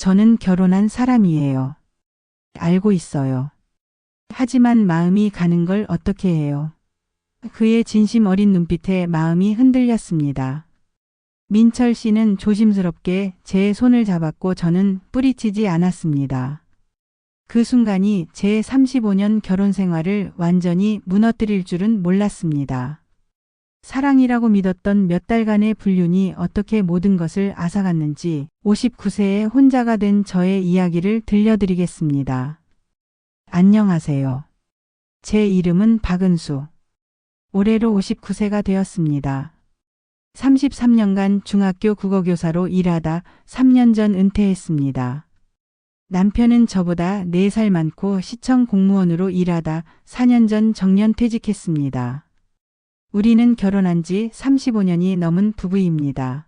저는 결혼한 사람이에요. 알고 있어요. 하지만 마음이 가는 걸 어떻게 해요? 그의 진심 어린 눈빛에 마음이 흔들렸습니다. 민철 씨는 조심스럽게 제 손을 잡았고 저는 뿌리치지 않았습니다. 그 순간이 제 35년 결혼 생활을 완전히 무너뜨릴 줄은 몰랐습니다. 사랑이라고 믿었던 몇 달간의 불륜이 어떻게 모든 것을 앗아갔는지 59세에 혼자가 된 저의 이야기를 들려드리겠습니다. 안녕하세요. 제 이름은 박은수. 올해로 59세가 되었습니다. 33년간 중학교 국어교사로 일하다 3년 전 은퇴했습니다. 남편은 저보다 4살 많고 시청 공무원으로 일하다 4년 전 정년퇴직했습니다. 우리는 결혼한 지 35년이 넘은 부부입니다.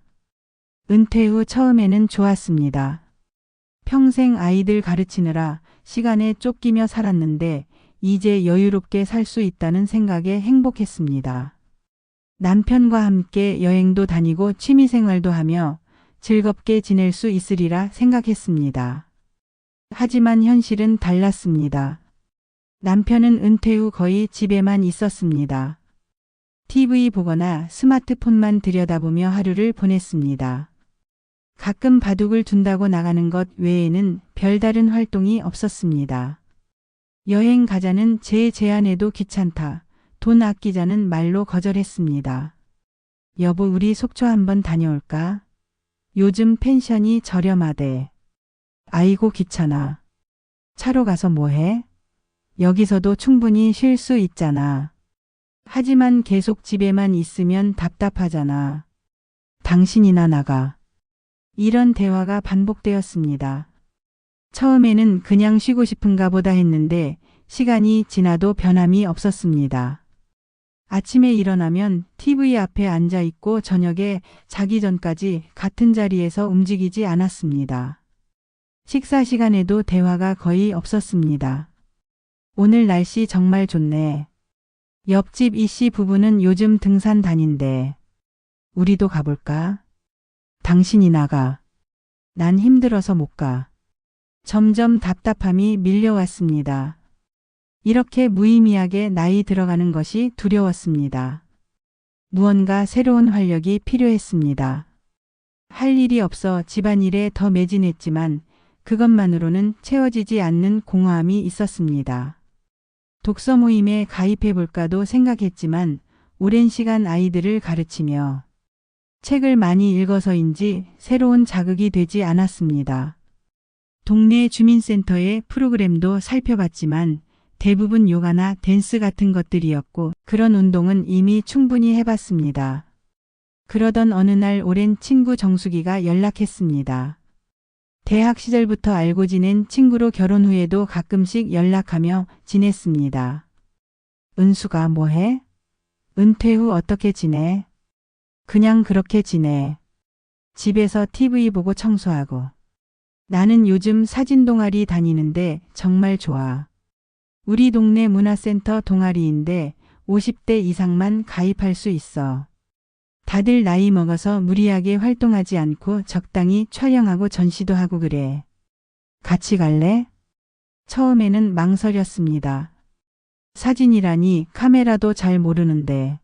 은퇴 후 처음에는 좋았습니다. 평생 아이들 가르치느라 시간에 쫓기며 살았는데 이제 여유롭게 살 수 있다는 생각에 행복했습니다. 남편과 함께 여행도 다니고 취미생활도 하며 즐겁게 지낼 수 있으리라 생각했습니다. 하지만 현실은 달랐습니다. 남편은 은퇴 후 거의 집에만 있었습니다. TV 보거나 스마트폰만 들여다보며 하루를 보냈습니다. 가끔 바둑을 둔다고 나가는 것 외에는 별다른 활동이 없었습니다. 여행 가자는 제 제안에도 귀찮다, 돈 아끼자는 말로 거절했습니다. 여보, 우리 속초 한번 다녀올까? 요즘 펜션이 저렴하대. 아이고 귀찮아. 차로 가서 뭐해? 여기서도 충분히 쉴 수 있잖아. 하지만 계속 집에만 있으면 답답하잖아. 당신이나 나가. 이런 대화가 반복되었습니다. 처음에는 그냥 쉬고 싶은가 보다 했는데 시간이 지나도 변함이 없었습니다. 아침에 일어나면 TV 앞에 앉아 있고 저녁에 자기 전까지 같은 자리에서 움직이지 않았습니다. 식사 시간에도 대화가 거의 없었습니다. 오늘 날씨 정말 좋네. 옆집 이씨 부부는 요즘 등산 다닌대. 우리도 가볼까? 당신이 나가. 난 힘들어서 못 가. 점점 답답함이 밀려왔습니다. 이렇게 무의미하게 나이 들어가는 것이 두려웠습니다. 무언가 새로운 활력이 필요했습니다. 할 일이 없어 집안일에 더 매진했지만 그것만으로는 채워지지 않는 공허함이 있었습니다. 독서 모임에 가입해볼까도 생각했지만 오랜 시간 아이들을 가르치며 책을 많이 읽어서인지 새로운 자극이 되지 않았습니다. 동네 주민센터의 프로그램도 살펴봤지만 대부분 요가나 댄스 같은 것들이었고 그런 운동은 이미 충분히 해봤습니다. 그러던 어느 날 오랜 친구 정숙이가 연락했습니다. 대학 시절부터 알고 지낸 친구로 결혼 후에도 가끔씩 연락하며 지냈습니다. 은수가 뭐해? 은퇴 후 어떻게 지내? 그냥 그렇게 지내. 집에서 TV 보고 청소하고. 나는 요즘 사진 동아리 다니는데 정말 좋아. 우리 동네 문화센터 동아리인데 50대 이상만 가입할 수 있어. 다들 나이 먹어서 무리하게 활동하지 않고 적당히 촬영하고 전시도 하고 그래. 같이 갈래? 처음에는 망설였습니다. 사진이라니 카메라도 잘 모르는데.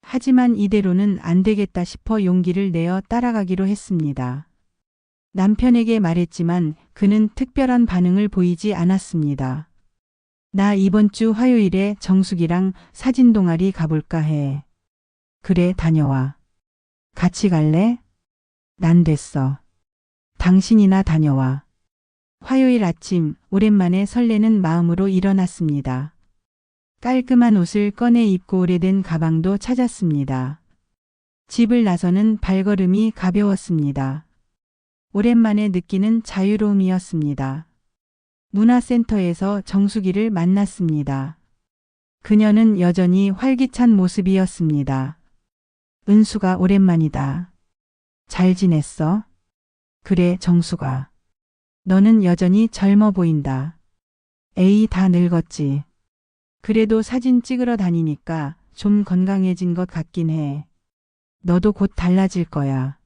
하지만 이대로는 안 되겠다 싶어 용기를 내어 따라가기로 했습니다. 남편에게 말했지만 그는 특별한 반응을 보이지 않았습니다. 나 이번 주 화요일에 정숙이랑 사진 동아리 가볼까 해. 그래, 다녀와. 같이 갈래? 난 됐어. 당신이나 다녀와. 화요일 아침 오랜만에 설레는 마음으로 일어났습니다. 깔끔한 옷을 꺼내 입고 오래된 가방도 찾았습니다. 집을 나서는 발걸음이 가벼웠습니다. 오랜만에 느끼는 자유로움이었습니다. 문화센터에서 정숙이를 만났습니다. 그녀는 여전히 활기찬 모습이었습니다. 은수가 오랜만이다. 잘 지냈어? 그래, 정숙아. 너는 여전히 젊어 보인다. 에이, 다 늙었지. 그래도 사진 찍으러 다니니까 좀 건강해진 것 같긴 해. 너도 곧 달라질 거야.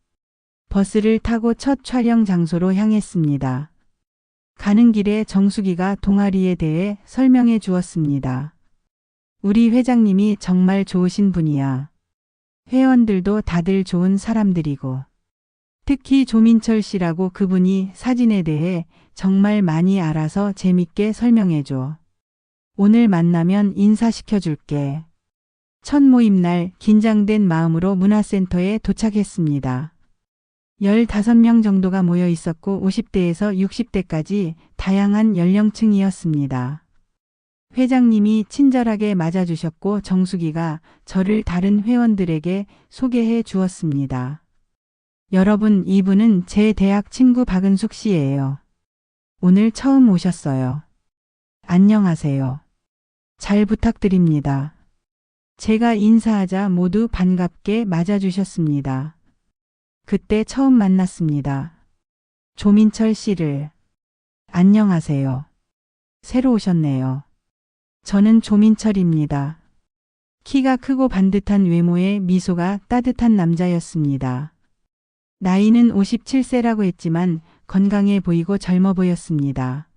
버스를 타고 첫 촬영 장소로 향했습니다. 가는 길에 정수기가 동아리에 대해 설명해 주었습니다. 우리 회장님이 정말 좋으신 분이야. 회원들도 다들 좋은 사람들이고. 특히 조민철 씨라고 그분이 사진에 대해 정말 많이 알아서 재밌게 설명해 줘. 오늘 만나면 인사시켜 줄게. 첫 모임 날 긴장된 마음으로 문화센터에 도착했습니다. 15명 정도가 모여 있었고 50대에서 60대까지 다양한 연령층이었습니다. 회장님이 친절하게 맞아주셨고 정수기가 저를 다른 회원들에게 소개해 주었습니다. 여러분, 이분은 제 대학 친구 박은숙 씨예요. 오늘 처음 오셨어요. 안녕하세요. 잘 부탁드립니다. 제가 인사하자 모두 반갑게 맞아주셨습니다. 그때 처음 만났습니다. 조민철 씨를. 안녕하세요. 새로 오셨네요. 저는 조민철입니다. 키가 크고 반듯한 외모에 미소가 따뜻한 남자였습니다. 나이는 57세라고 했지만 건강해 보이고 젊어 보였습니다.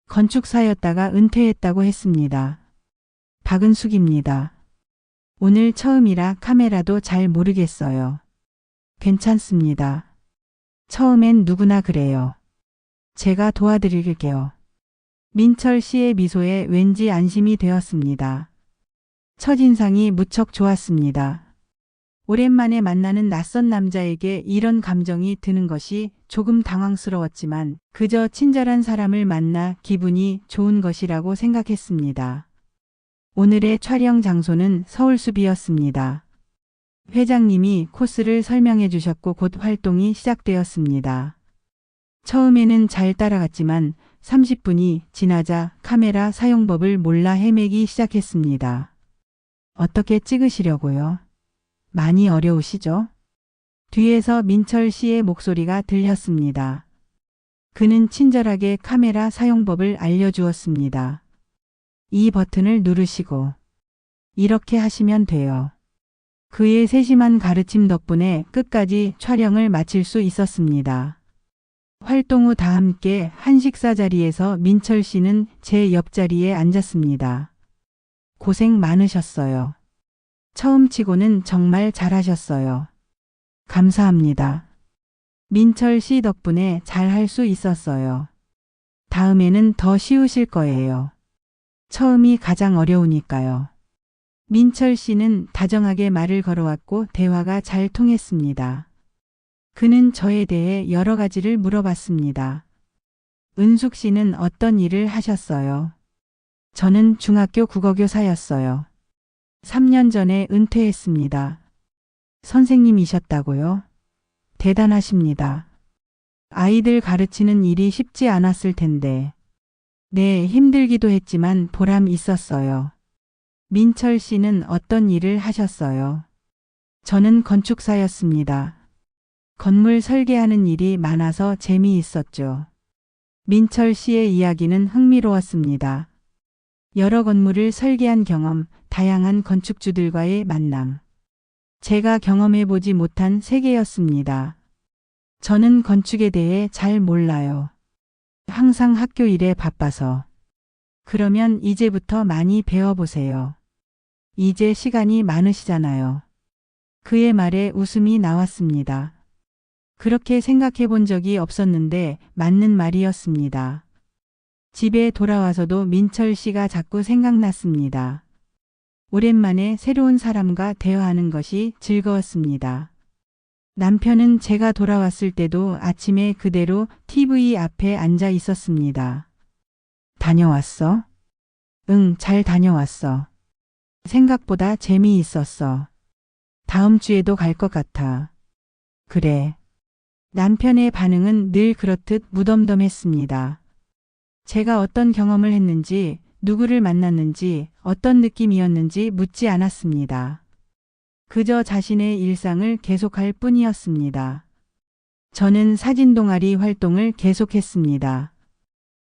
건축사였다가 은퇴했다고 했습니다. 박은숙입니다. 오늘 처음이라 카메라도 잘 모르겠어요. 괜찮습니다. 처음엔 누구나 그래요. 제가 도와드릴게요. 민철 씨의 미소에 왠지 안심이 되었습니다. 첫인상이 무척 좋았습니다. 오랜만에 만나는 낯선 남자에게 이런 감정이 드는 것이 조금 당황스러웠지만 그저 친절한 사람을 만나 기분이 좋은 것이라고 생각했습니다. 오늘의 촬영 장소는 서울숲이었습니다. 회장님이 코스를 설명해 주셨고 곧 활동이 시작되었습니다. 처음에는 잘 따라갔지만 30분이 지나자 카메라 사용법을 몰라 헤매기 시작했습니다. 어떻게 찍으시려고요? 많이 어려우시죠? 뒤에서 민철 씨의 목소리가 들렸습니다. 그는 친절하게 카메라 사용법을 알려주었습니다. 이 버튼을 누르시고 이렇게 하시면 돼요. 그의 세심한 가르침 덕분에 끝까지 촬영을 마칠 수 있었습니다. 활동 후 다 함께 한식사 자리에서 민철 씨는 제 옆자리에 앉았습니다. 고생 많으셨어요. 처음 치고는 정말 잘하셨어요. 감사합니다. 민철 씨 덕분에 잘할 수 있었어요. 다음에는 더 쉬우실 거예요. 처음이 가장 어려우니까요. 민철 씨는 다정하게 말을 걸어왔고 대화가 잘 통했습니다. 그는 저에 대해 여러 가지를 물어봤습니다. 은숙 씨는 어떤 일을 하셨어요? 저는 중학교 국어교사였어요. 3년 전에 은퇴했습니다. 선생님이셨다고요? 대단하십니다. 아이들 가르치는 일이 쉽지 않았을 텐데. 네, 힘들기도 했지만 보람 있었어요. 민철 씨는 어떤 일을 하셨어요? 저는 건축사였습니다. 건물 설계하는 일이 많아서 재미있었죠. 민철 씨의 이야기는 흥미로웠습니다. 여러 건물을 설계한 경험, 다양한 건축주들과의 만남. 제가 경험해보지 못한 세계였습니다. 저는 건축에 대해 잘 몰라요. 항상 학교 일에 바빠서. 그러면 이제부터 많이 배워보세요. 이제 시간이 많으시잖아요. 그의 말에 웃음이 나왔습니다. 그렇게 생각해 본 적이 없었는데 맞는 말이었습니다. 집에 돌아와서도 민철 씨가 자꾸 생각났습니다. 오랜만에 새로운 사람과 대화하는 것이 즐거웠습니다. 남편은 제가 돌아왔을 때도 아침에 그대로 TV 앞에 앉아 있었습니다. 다녀왔어? 응, 잘 다녀왔어. 생각보다 재미있었어. 다음 주에도 갈 것 같아. 그래. 남편의 반응은 늘 그렇듯 무덤덤했습니다. 제가 어떤 경험을 했는지, 누구를 만났는지, 어떤 느낌이었는지 묻지 않았습니다. 그저 자신의 일상을 계속할 뿐이었습니다. 저는 사진 동아리 활동을 계속했습니다.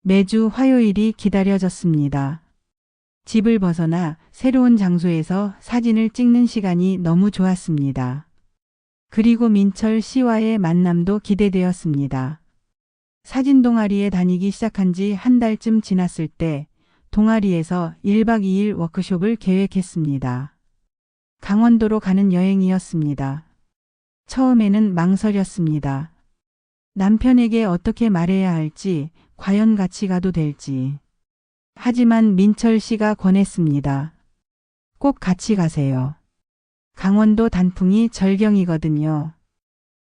매주 화요일이 기다려졌습니다. 집을 벗어나 새로운 장소에서 사진을 찍는 시간이 너무 좋았습니다. 그리고 민철 씨와의 만남도 기대되었습니다. 사진 동아리에 다니기 시작한 지 한 달쯤 지났을 때 동아리에서 1박 2일 워크숍을 계획했습니다. 강원도로 가는 여행이었습니다. 처음에는 망설였습니다. 남편에게 어떻게 말해야 할지, 과연 같이 가도 될지. 하지만 민철 씨가 권했습니다. 꼭 같이 가세요. 강원도 단풍이 절경이거든요.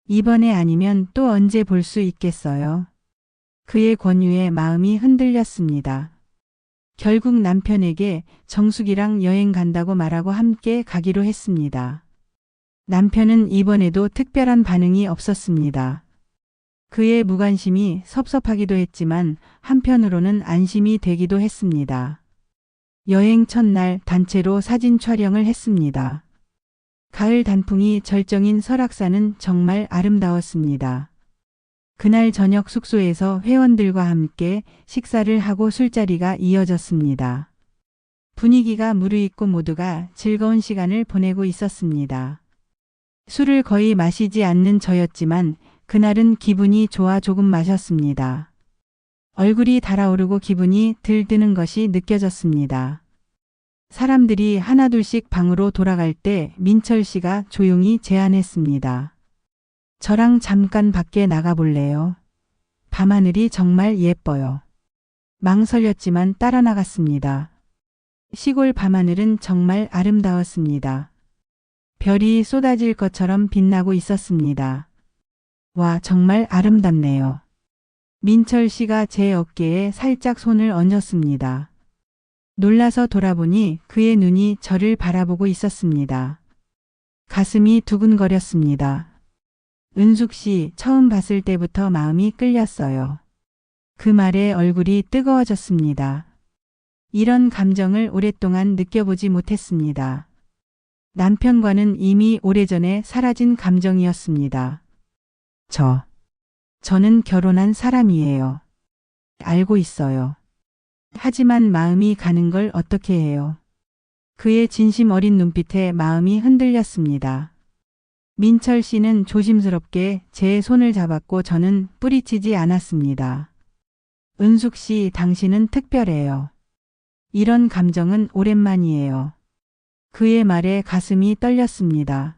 이번에 아니면 또 언제 볼 수 있겠어요? 그의 권유에 마음이 흔들렸습니다. 결국 남편에게 정숙이랑 여행 간다고 말하고 함께 가기로 했습니다. 남편은 이번에도 특별한 반응이 없었습니다. 그의 무관심이 섭섭하기도 했지만 한편으로는 안심이 되기도 했습니다. 여행 첫날 단체로 사진 촬영을 했습니다. 가을 단풍이 절정인 설악산은 정말 아름다웠습니다. 그날 저녁 숙소에서 회원들과 함께 식사를 하고 술자리가 이어졌습니다. 분위기가 무르익고 모두가 즐거운 시간을 보내고 있었습니다. 술을 거의 마시지 않는 저였지만 그날은 기분이 좋아 조금 마셨습니다. 얼굴이 달아오르고 기분이 들뜨는 것이 느껴졌습니다. 사람들이 하나둘씩 방으로 돌아갈 때 민철 씨가 조용히 제안했습니다. 저랑 잠깐 밖에 나가볼래요? 밤하늘이 정말 예뻐요. 망설였지만 따라 나갔습니다. 시골 밤하늘은 정말 아름다웠습니다. 별이 쏟아질 것처럼 빛나고 있었습니다. 와, 정말 아름답네요. 민철 씨가 제 어깨에 살짝 손을 얹었습니다. 놀라서 돌아보니 그의 눈이 저를 바라보고 있었습니다. 가슴이 두근거렸습니다. 은숙 씨 처음 봤을 때부터 마음이 끌렸어요. 그 말에 얼굴이 뜨거워졌습니다. 이런 감정을 오랫동안 느껴보지 못했습니다. 남편과는 이미 오래전에 사라진 감정이었습니다. 저는 결혼한 사람이에요. 알고 있어요. 하지만 마음이 가는 걸 어떻게 해요? 그의 진심 어린 눈빛에 마음이 흔들렸습니다. 민철 씨는 조심스럽게 제 손을 잡았고 저는 뿌리치지 않았습니다. 은숙 씨, 당신은 특별해요. 이런 감정은 오랜만이에요. 그의 말에 가슴이 떨렸습니다.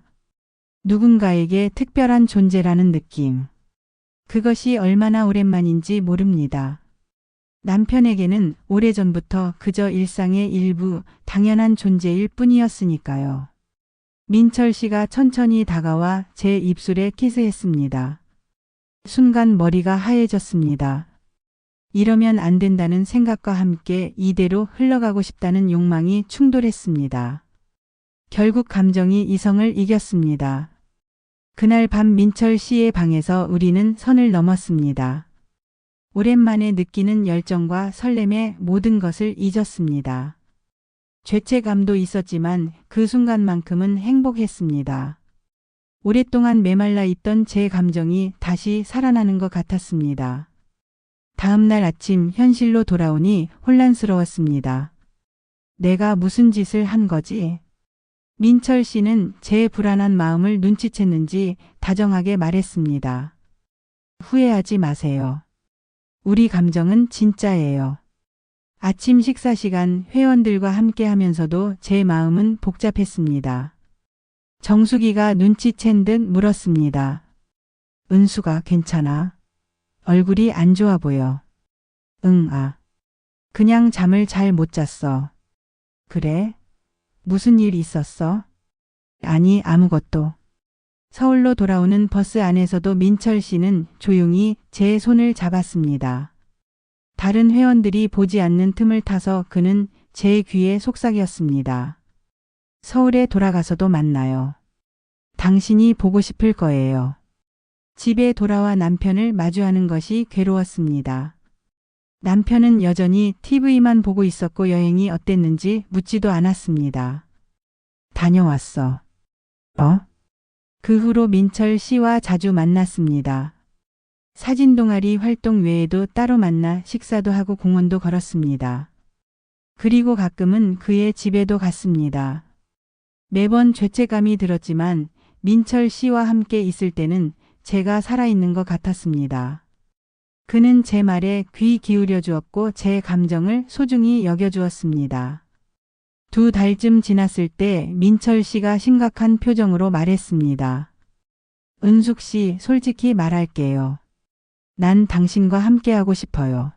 누군가에게 특별한 존재라는 느낌. 그것이 얼마나 오랜만인지 모릅니다. 남편에게는 오래전부터 그저 일상의 일부, 당연한 존재일 뿐이었으니까요. 민철 씨가 천천히 다가와 제 입술에 키스했습니다. 순간 머리가 하얘졌습니다. 이러면 안 된다는 생각과 함께 이대로 흘러가고 싶다는 욕망이 충돌했습니다. 결국 감정이 이성을 이겼습니다. 그날 밤 민철 씨의 방에서 우리는 선을 넘었습니다. 오랜만에 느끼는 열정과 설렘에 모든 것을 잊었습니다. 죄책감도 있었지만 그 순간만큼은 행복했습니다. 오랫동안 메말라 있던 제 감정이 다시 살아나는 것 같았습니다. 다음 날 아침 현실로 돌아오니 혼란스러웠습니다. 내가 무슨 짓을 한 거지? 민철 씨는 제 불안한 마음을 눈치챘는지 다정하게 말했습니다. 후회하지 마세요. 우리 감정은 진짜예요. 아침 식사 시간 회원들과 함께 하면서도 제 마음은 복잡했습니다. 정숙이가 눈치챈 듯 물었습니다. 은수가 괜찮아? 얼굴이 안 좋아 보여. 응, 그냥 잠을 잘 못 잤어. 그래? 무슨 일 있었어? 아니, 아무것도. 서울로 돌아오는 버스 안에서도 민철 씨는 조용히 제 손을 잡았습니다. 다른 회원들이 보지 않는 틈을 타서 그는 제 귀에 속삭였습니다. 서울에 돌아가서도 만나요. 당신이 보고 싶을 거예요. 집에 돌아와 남편을 마주하는 것이 괴로웠습니다. 남편은 여전히 TV만 보고 있었고 여행이 어땠는지 묻지도 않았습니다. 다녀왔어. 그 후로 민철 씨와 자주 만났습니다. 사진 동아리 활동 외에도 따로 만나 식사도 하고 공원도 걸었습니다. 그리고 가끔은 그의 집에도 갔습니다. 매번 죄책감이 들었지만 민철 씨와 함께 있을 때는 제가 살아있는 것 같았습니다. 그는 제 말에 귀 기울여 주었고 제 감정을 소중히 여겨주었습니다. 2달쯤 지났을 때 민철 씨가 심각한 표정으로 말했습니다. 은숙 씨, 솔직히 말할게요. 난 당신과 함께하고 싶어요.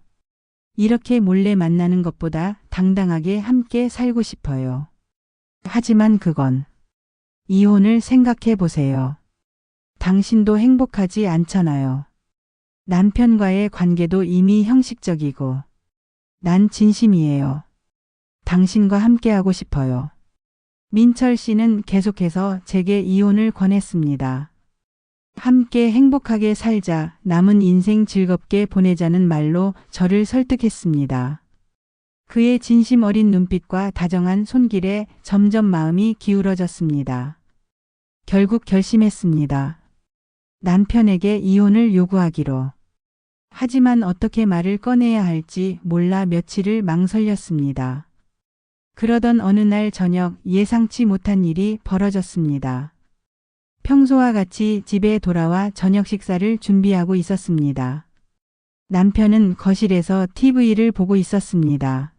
이렇게 몰래 만나는 것보다 당당하게 함께 살고 싶어요. 하지만 그건 이혼을 생각해 보세요. 당신도 행복하지 않잖아요. 남편과의 관계도 이미 형식적이고 난 진심이에요. 당신과 함께하고 싶어요. 민철 씨는 계속해서 제게 이혼을 권했습니다. 함께 행복하게 살자, 남은 인생 즐겁게 보내자는 말로 저를 설득했습니다. 그의 진심 어린 눈빛과 다정한 손길에 점점 마음이 기울어졌습니다. 결국 결심했습니다. 남편에게 이혼을 요구하기로. 하지만 어떻게 말을 꺼내야 할지 몰라 며칠을 망설였습니다. 그러던 어느 날 저녁 예상치 못한 일이 벌어졌습니다. 평소와 같이 집에 돌아와 저녁 식사를 준비하고 있었습니다. 남편은 거실에서 TV를 보고 있었습니다.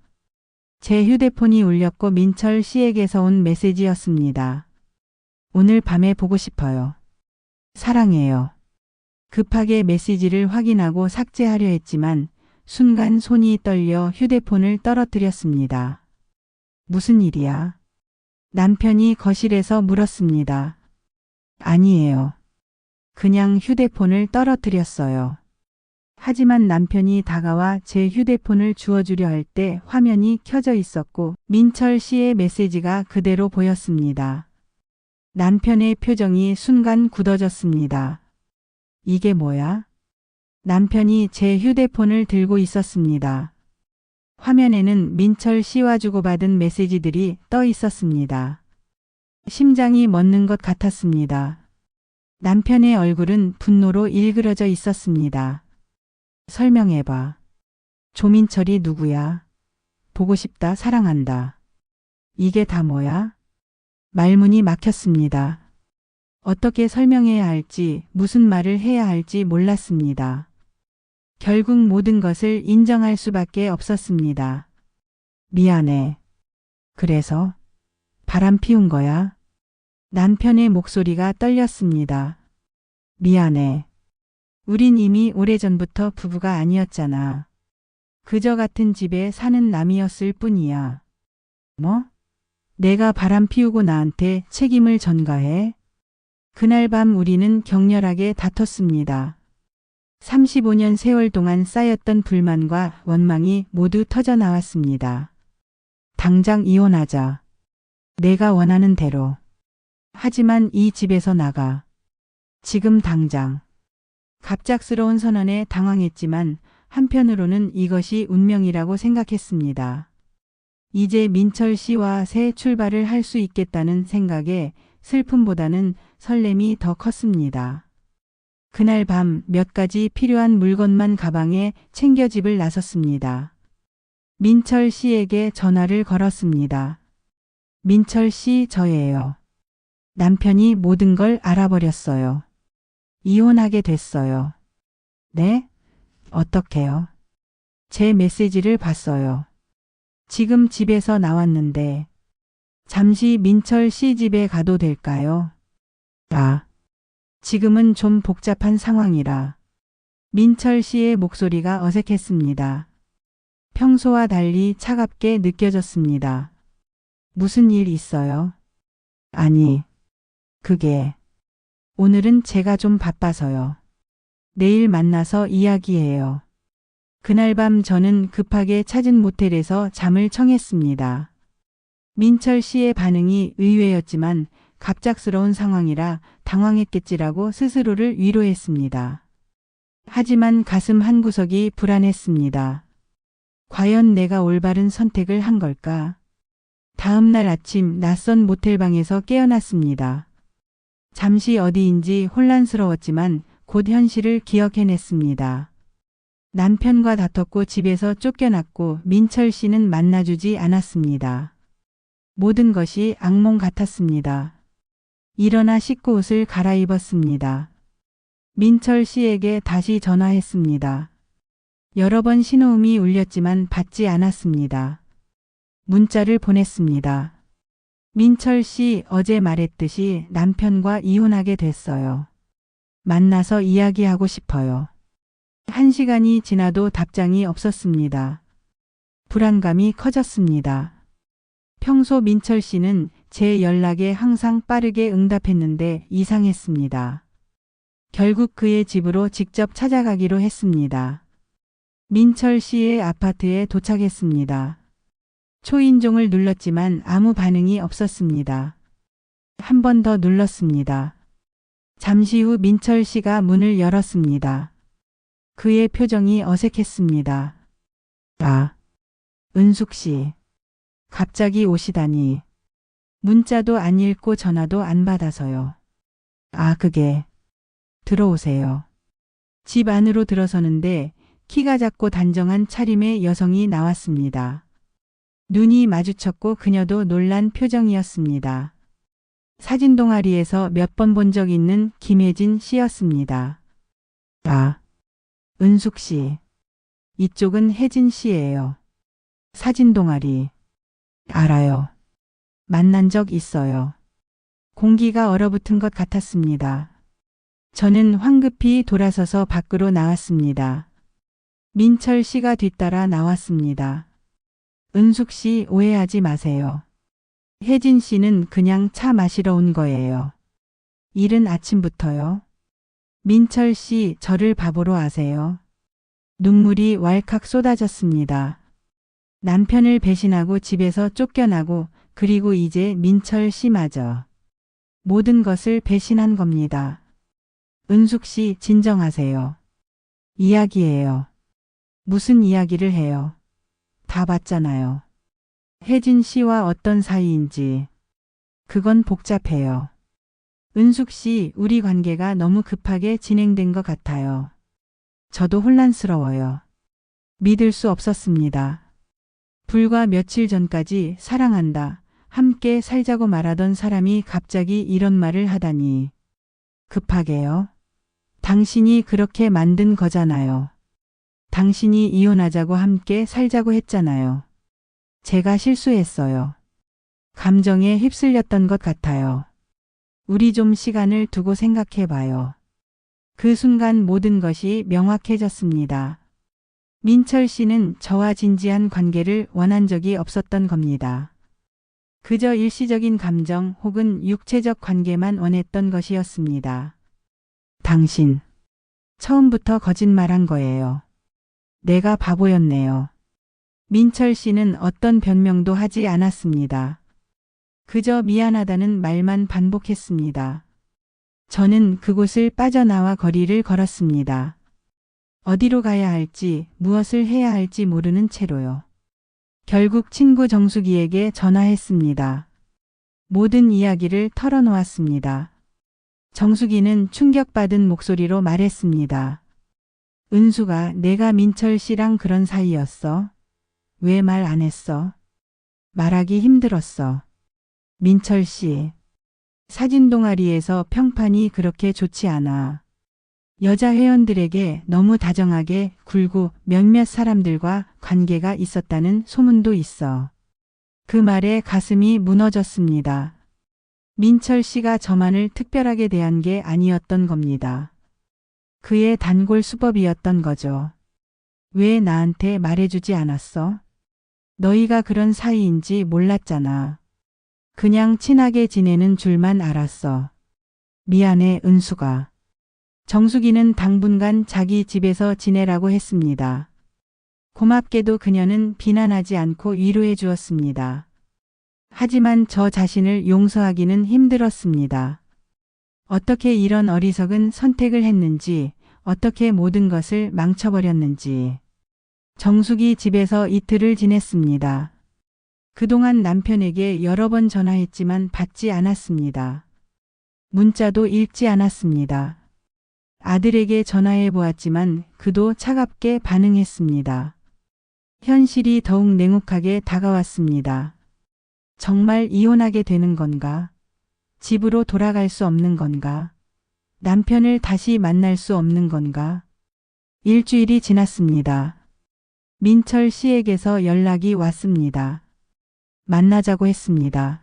제 휴대폰이 울렸고 민철 씨에게서 온 메시지였습니다. 오늘 밤에 보고 싶어요. 사랑해요. 급하게 메시지를 확인하고 삭제하려 했지만 순간 손이 떨려 휴대폰을 떨어뜨렸습니다. 무슨 일이야? 남편이 거실에서 물었습니다. 아니에요. 그냥 휴대폰을 떨어뜨렸어요. 하지만 남편이 다가와 제 휴대폰을 주워주려 할 때 화면이 켜져 있었고 민철 씨의 메시지가 그대로 보였습니다. 남편의 표정이 순간 굳어졌습니다. 이게 뭐야? 남편이 제 휴대폰을 들고 있었습니다. 화면에는 민철 씨와 주고받은 메시지들이 떠 있었습니다. 심장이 멎는 것 같았습니다. 남편의 얼굴은 분노로 일그러져 있었습니다. 설명해봐. 조민철이 누구야? 보고 싶다, 사랑한다. 이게 다 뭐야? 말문이 막혔습니다. 어떻게 설명해야 할지, 무슨 말을 해야 할지 몰랐습니다. 결국 모든 것을 인정할 수밖에 없었습니다. 미안해. 그래서 바람 피운 거야? 남편의 목소리가 떨렸습니다. 미안해. 우린 이미 오래전부터 부부가 아니었잖아. 그저 같은 집에 사는 남이었을 뿐이야. 뭐? 내가 바람 피우고 나한테 책임을 전가해? 그날 밤 우리는 격렬하게 다퉜습니다. 35년 세월 동안 쌓였던 불만과 원망이 모두 터져 나왔습니다. 당장 이혼하자. 내가 원하는 대로. 하지만 이 집에서 나가. 지금 당장. 갑작스러운 선언에 당황했지만 한편으로는 이것이 운명이라고 생각했습니다. 이제 민철 씨와 새 출발을 할 수 있겠다는 생각에 슬픔보다는 설렘이 더 컸습니다. 그날 밤 몇 가지 필요한 물건만 가방에 챙겨 집을 나섰습니다. 민철 씨에게 전화를 걸었습니다. 민철 씨, 저예요. 남편이 모든 걸 알아버렸어요. 이혼하게 됐어요. 네? 어떡해요? 제 메시지를 봤어요. 지금 집에서 나왔는데 잠시 민철 씨 집에 가도 될까요? 아, 지금은 좀 복잡한 상황이라. 민철 씨의 목소리가 어색했습니다. 평소와 달리 차갑게 느껴졌습니다. 무슨 일 있어요? 아니, 그게 오늘은 제가 좀 바빠서요. 내일 만나서 이야기해요. 그날 밤 저는 급하게 찾은 모텔에서 잠을 청했습니다. 민철 씨의 반응이 의외였지만 갑작스러운 상황이라 당황했겠지라고 스스로를 위로했습니다. 하지만 가슴 한구석이 불안했습니다. 과연 내가 올바른 선택을 한 걸까? 다음 날 아침 낯선 모텔방에서 깨어났습니다. 잠시 어디인지 혼란스러웠지만 곧 현실을 기억해냈습니다. 남편과 다퉜고 집에서 쫓겨났고 민철 씨는 만나주지 않았습니다. 모든 것이 악몽 같았습니다. 일어나 씻고 옷을 갈아입었습니다. 민철 씨에게 다시 전화했습니다. 여러 번 신호음이 울렸지만 받지 않았습니다. 문자를 보냈습니다. 민철 씨, 어제 말했듯이 남편과 이혼하게 됐어요. 만나서 이야기하고 싶어요. 1시간이 지나도 답장이 없었습니다. 불안감이 커졌습니다. 평소 민철 씨는 제 연락에 항상 빠르게 응답했는데 이상했습니다. 결국 그의 집으로 직접 찾아가기로 했습니다. 민철 씨의 아파트에 도착했습니다. 초인종을 눌렀지만 아무 반응이 없었습니다. 한 번 더 눌렀습니다. 잠시 후 민철 씨가 문을 열었습니다. 그의 표정이 어색했습니다. 아, 은숙 씨. 갑자기 오시다니. 문자도 안 읽고 전화도 안 받아서요. 아, 그게. 들어오세요. 집 안으로 들어서는데 키가 작고 단정한 차림의 여성이 나왔습니다. 눈이 마주쳤고 그녀도 놀란 표정이었습니다. 사진 동아리에서 몇 번 본 적 있는 김혜진 씨였습니다. 아, 은숙 씨. 이쪽은 혜진 씨예요. 사진 동아리. 알아요. 만난 적 있어요. 공기가 얼어붙은 것 같았습니다. 저는 황급히 돌아서서 밖으로 나왔습니다. 민철 씨가 뒤따라 나왔습니다. 은숙 씨, 오해하지 마세요. 혜진 씨는 그냥 차 마시러 온 거예요. 이른 아침부터요. 민철 씨, 저를 바보로 아세요? 눈물이 왈칵 쏟아졌습니다. 남편을 배신하고 집에서 쫓겨나고 그리고 이제 민철 씨마저 모든 것을 배신한 겁니다. 은숙 씨, 진정하세요. 이야기해요. 무슨 이야기를 해요? 다 봤잖아요. 혜진 씨와 어떤 사이인지. 그건 복잡해요. 은숙 씨, 우리 관계가 너무 급하게 진행된 것 같아요. 저도 혼란스러워요. 믿을 수 없었습니다. 불과 며칠 전까지 사랑한다, 함께 살자고 말하던 사람이 갑자기 이런 말을 하다니. 급하게요? 당신이 그렇게 만든 거잖아요. 당신이 이혼하자고 함께 살자고 했잖아요. 제가 실수했어요. 감정에 휩쓸렸던 것 같아요. 우리 좀 시간을 두고 생각해 봐요. 그 순간 모든 것이 명확해졌습니다. 민철 씨는 저와 진지한 관계를 원한 적이 없었던 겁니다. 그저 일시적인 감정 혹은 육체적 관계만 원했던 것이었습니다. 당신, 처음부터 거짓말한 거예요. 내가 바보였네요. 민철 씨는 어떤 변명도 하지 않았습니다. 그저 미안하다는 말만 반복했습니다. 저는 그곳을 빠져나와 거리를 걸었습니다. 어디로 가야 할지, 무엇을 해야 할지 모르는 채로요. 결국 친구 정숙이에게 전화했습니다. 모든 이야기를 털어놓았습니다. 정숙이는 충격받은 목소리로 말했습니다. 은수가, 내가 민철 씨랑 그런 사이였어? 왜 말 안 했어? 말하기 힘들었어. 민철 씨. 사진 동아리에서 평판이 그렇게 좋지 않아. 여자 회원들에게 너무 다정하게 굴고 몇몇 사람들과 관계가 있었다는 소문도 있어. 그 말에 가슴이 무너졌습니다. 민철 씨가 저만을 특별하게 대한 게 아니었던 겁니다. 그의 단골 수법이었던 거죠. 왜 나한테 말해주지 않았어? 너희가 그런 사이인지 몰랐잖아. 그냥 친하게 지내는 줄만 알았어. 미안해, 은수가. 정숙이는 당분간 자기 집에서 지내라고 했습니다. 고맙게도 그녀는 비난하지 않고 위로해 주었습니다. 하지만 저 자신을 용서하기는 힘들었습니다. 어떻게 이런 어리석은 선택을 했는지, 어떻게 모든 것을 망쳐버렸는지. 정숙이 집에서 이틀을 지냈습니다. 그동안 남편에게 여러 번 전화했지만 받지 않았습니다. 문자도 읽지 않았습니다. 아들에게 전화해 보았지만 그도 차갑게 반응했습니다. 현실이 더욱 냉혹하게 다가왔습니다. 정말 이혼하게 되는 건가? 집으로 돌아갈 수 없는 건가? 남편을 다시 만날 수 없는 건가? 일주일이 지났습니다. 민철 씨에게서 연락이 왔습니다. 만나자고 했습니다.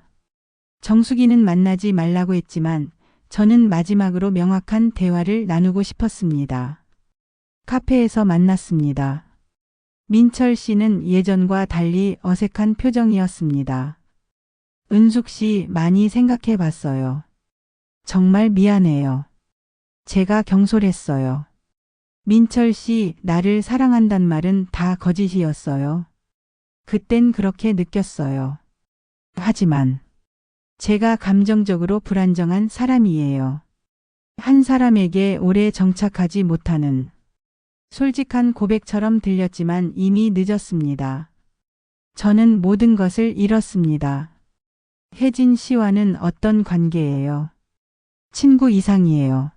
정수기는 만나지 말라고 했지만 저는 마지막으로 명확한 대화를 나누고 싶었습니다. 카페에서 만났습니다. 민철 씨는 예전과 달리 어색한 표정이었습니다. 은숙 씨, 많이 생각해 봤어요. 정말 미안해요. 제가 경솔했어요. 민철 씨, 나를 사랑한단 말은 다 거짓이었어요. 그땐 그렇게 느꼈어요. 하지만 제가 감정적으로 불안정한 사람이에요. 한 사람에게 오래 정착하지 못하는 솔직한 고백처럼 들렸지만 이미 늦었습니다. 저는 모든 것을 잃었습니다. 혜진 씨와는 어떤 관계예요? 친구 이상이에요.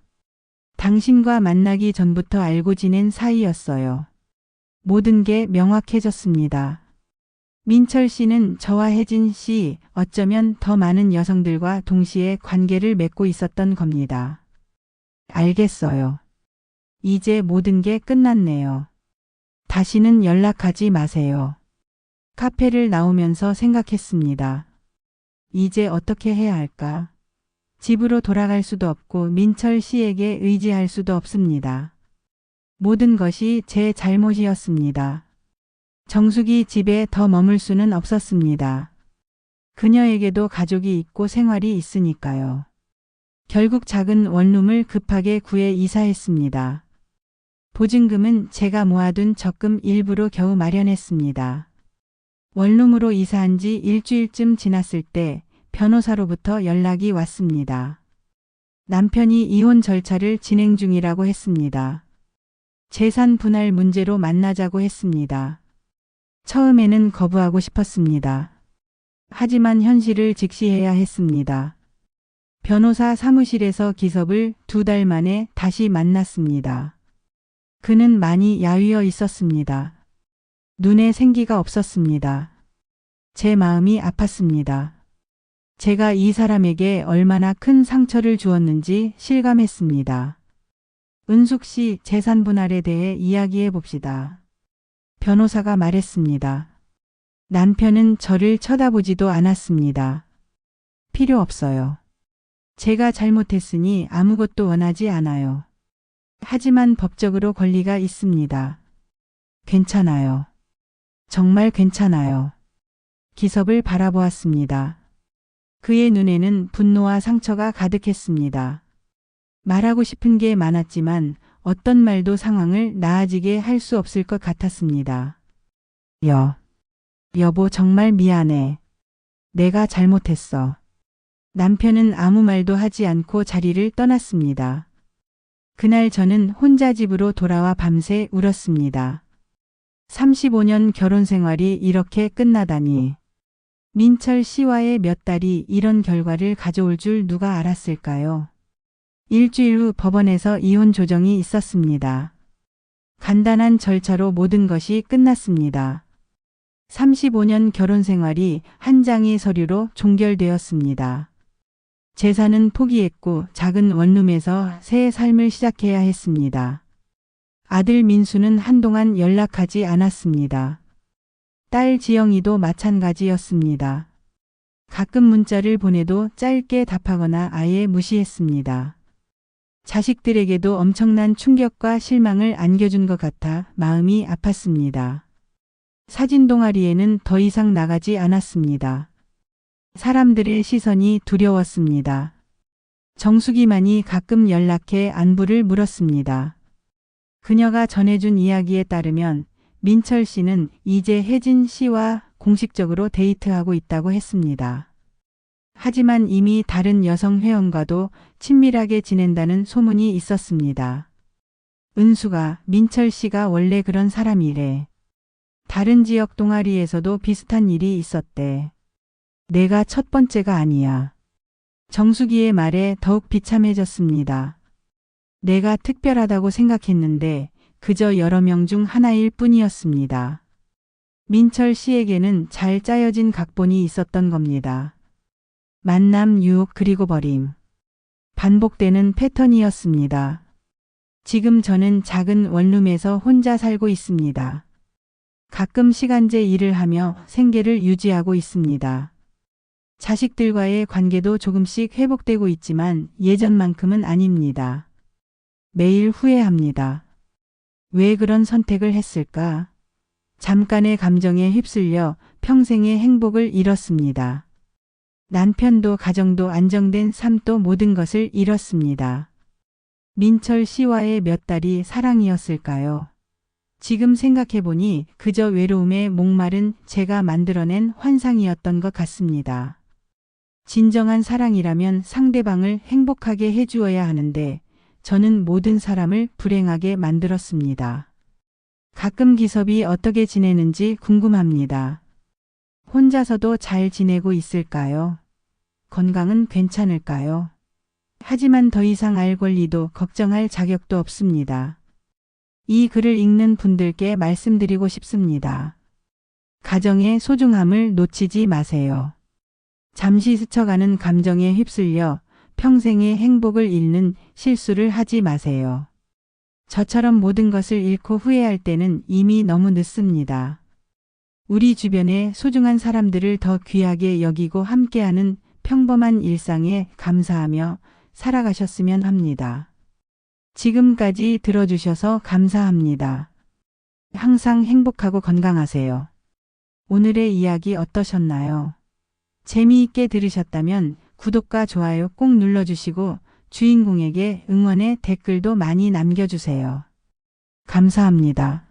당신과 만나기 전부터 알고 지낸 사이였어요. 모든 게 명확해졌습니다. 민철 씨는 저와 혜진 씨, 어쩌면 더 많은 여성들과 동시에 관계를 맺고 있었던 겁니다. 알겠어요. 이제 모든 게 끝났네요. 다시는 연락하지 마세요. 카페를 나오면서 생각했습니다. 이제 어떻게 해야 할까? 집으로 돌아갈 수도 없고 민철 씨에게 의지할 수도 없습니다. 모든 것이 제 잘못이었습니다. 정숙이 집에 더 머물 수는 없었습니다. 그녀에게도 가족이 있고 생활이 있으니까요. 결국 작은 원룸을 급하게 구해 이사했습니다. 보증금은 제가 모아둔 적금 일부로 겨우 마련했습니다. 원룸으로 이사한 지 일주일쯤 지났을 때 변호사로부터 연락이 왔습니다. 남편이 이혼 절차를 진행 중이라고 했습니다. 재산 분할 문제로 만나자고 했습니다. 처음에는 거부하고 싶었습니다. 하지만 현실을 직시해야 했습니다. 변호사 사무실에서 기섭을 2달 만에 다시 만났습니다. 그는 많이 야위어 있었습니다. 눈에 생기가 없었습니다. 제 마음이 아팠습니다. 제가 이 사람에게 얼마나 큰 상처를 주었는지 실감했습니다. 은숙 씨, 재산 분할에 대해 이야기해 봅시다. 변호사가 말했습니다. 남편은 저를 쳐다보지도 않았습니다. 필요 없어요. 제가 잘못했으니 아무것도 원하지 않아요. 하지만 법적으로 권리가 있습니다. 괜찮아요. 정말 괜찮아요. 기섭을 바라보았습니다. 그의 눈에는 분노와 상처가 가득했습니다. 말하고 싶은 게 많았지만 어떤 말도 상황을 나아지게 할 수 없을 것 같았습니다. 여보, 정말 미안해. 내가 잘못했어. 남편은 아무 말도 하지 않고 자리를 떠났습니다. 그날 저는 혼자 집으로 돌아와 밤새 울었습니다. 35년 결혼 생활이 이렇게 끝나다니. 민철 씨와의 몇 달이 이런 결과를 가져올 줄 누가 알았을까요? 일주일 후 법원에서 이혼 조정이 있었습니다. 간단한 절차로 모든 것이 끝났습니다. 35년 결혼 생활이 한 장의 서류로 종결되었습니다. 재산은 포기했고 작은 원룸에서 새 삶을 시작해야 했습니다. 아들 민수는 한동안 연락하지 않았습니다. 딸 지영이도 마찬가지였습니다. 가끔 문자를 보내도 짧게 답하거나 아예 무시했습니다. 자식들에게도 엄청난 충격과 실망을 안겨준 것 같아 마음이 아팠습니다. 사진 동아리에는 더 이상 나가지 않았습니다. 사람들의 시선이 두려웠습니다. 정숙이만이 가끔 연락해 안부를 물었습니다. 그녀가 전해준 이야기에 따르면 민철 씨는 이제 혜진 씨와 공식적으로 데이트하고 있다고 했습니다. 하지만 이미 다른 여성 회원과도 친밀하게 지낸다는 소문이 있었습니다. 은수가 민철 씨가 원래 그런 사람이래. 다른 지역 동아리에서도 비슷한 일이 있었대. 내가 첫 번째가 아니야. 정수기의 말에 더욱 비참해졌습니다. 내가 특별하다고 생각했는데 그저 여러 명 중 하나일 뿐이었습니다. 민철 씨에게는 잘 짜여진 각본이 있었던 겁니다. 만남, 유혹, 그리고 버림. 반복되는 패턴이었습니다. 지금 저는 작은 원룸에서 혼자 살고 있습니다. 가끔 시간제 일을 하며 생계를 유지하고 있습니다. 자식들과의 관계도 조금씩 회복되고 있지만 예전만큼은 아닙니다. 매일 후회합니다. 왜 그런 선택을 했을까? 잠깐의 감정에 휩쓸려 평생의 행복을 잃었습니다. 남편도 가정도 안정된 삶도 모든 것을 잃었습니다. 민철 씨와의 몇 달이 사랑이었을까요? 지금 생각해보니 그저 외로움에 목마른 제가 만들어낸 환상이었던 것 같습니다. 진정한 사랑이라면 상대방을 행복하게 해주어야 하는데 저는 모든 사람을 불행하게 만들었습니다. 가끔 기섭이 어떻게 지내는지 궁금합니다. 혼자서도 잘 지내고 있을까요? 건강은 괜찮을까요? 하지만 더 이상 알 권리도 걱정할 자격도 없습니다. 이 글을 읽는 분들께 말씀드리고 싶습니다. 가정의 소중함을 놓치지 마세요. 잠시 스쳐가는 감정에 휩쓸려 평생의 행복을 잃는 실수를 하지 마세요. 저처럼 모든 것을 잃고 후회할 때는 이미 너무 늦습니다. 우리 주변의 소중한 사람들을 더 귀하게 여기고 함께하는 평범한 일상에 감사하며 살아가셨으면 합니다. 지금까지 들어주셔서 감사합니다. 항상 행복하고 건강하세요. 오늘의 이야기 어떠셨나요? 재미있게 들으셨다면 구독과 좋아요 꼭 눌러주시고 주인공에게 응원의 댓글도 많이 남겨주세요. 감사합니다.